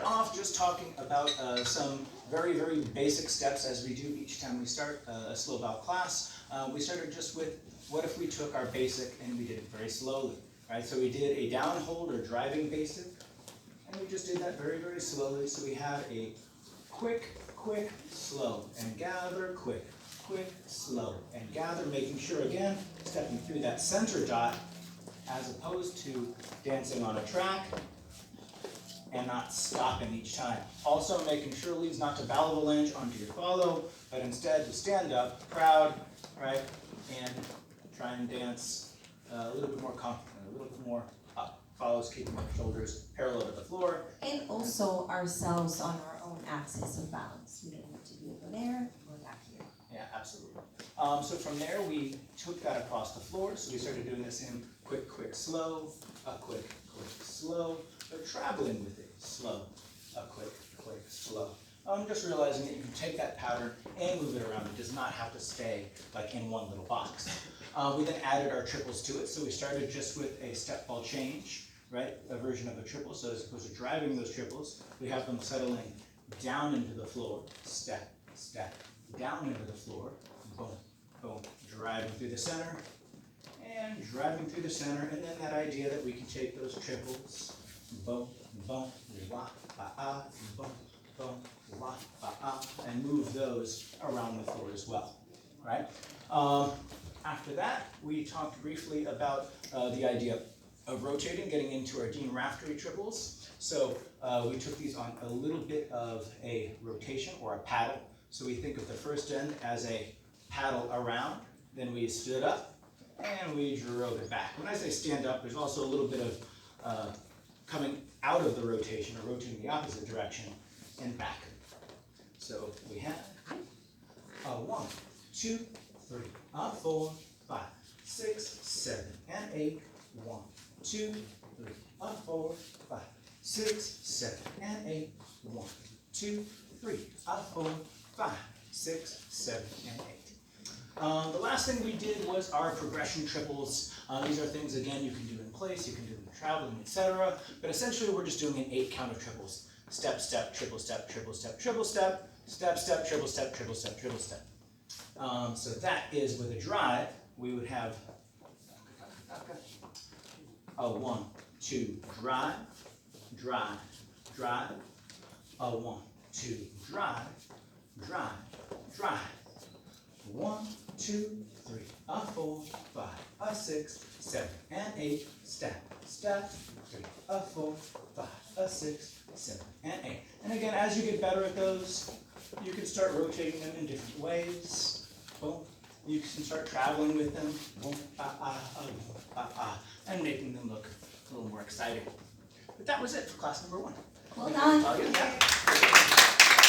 started off just talking about some very, very basic steps as we do each time we start a Slowbal class. We started just with, what if we took our basic and we did it very slowly, right? So we did a down hold or driving basic, and we just did that very, very slowly. So we had a quick, quick, slow, and gather, quick, quick, slow, and gather, making sure, again, stepping through that center dot as opposed to dancing on a track and not stopping each time. Also making sure leads not to avalanche onto your follow, but instead to stand up, proud, right, and try and dance a little bit more confident, a little bit more up. Follows keeping our shoulders parallel to the floor. And also ourselves on our own axis of balance. We don't need to be over there or back here. Yeah, absolutely. So from there we took that across the floor. So we started doing this in quick, quick, slow, a quick, quick, slow, but traveling with it. Slow, a quick, quick, slow. Just realizing that you can take that pattern and move it around. It does not have to stay like in one little box. We then added our triples to it. So we started just with a step ball change, right? A version of a triple. So as opposed to driving those triples, we have them settling down into the floor. Step, step, down into the floor. Boom, boom. Driving through the center and driving through the center. And then that idea that we can take those triples. Boom, boom, wah, ba, boom, boom, wah, ba, and move those around the floor as well, right? After that, we talked briefly about the idea of rotating, getting into our Dean Raftery triples. So we took these on a little bit of a rotation or a paddle. So we think of the first end as a paddle around, then we stood up, and we drove it back. When I say stand up, there's also a little bit of coming out of the rotation, or rotating the opposite direction, and back. So we have 1, 2, 3, 4, 5, 6, 7, and 8. 1, 2, 3, 4, 5, 6, 7, and 8. 1, 2, 3, 4, 5, 6, 7, and 8. The last thing we did was our progression triples. These are things, again, you can do in place, you can do them traveling, etc. But essentially, we're just doing an 8 count of triples. Step, step, triple step, triple step, triple step, step, step, triple step, triple step, triple step. So that is with a drive, we would have a 1, 2, drive, drive, drive, a 1, 2, drive, drive, drive. 1, 2, 3, 4, 5, 6, 7, and 8. Step, step, 3, 4, 5, 6, 7, and 8. And again, as you get better at those, you can start rotating them in different ways. Boom. You can start traveling with them. Boom, and making them look a little more exciting. But that was it for class number 1. Well done. Yeah.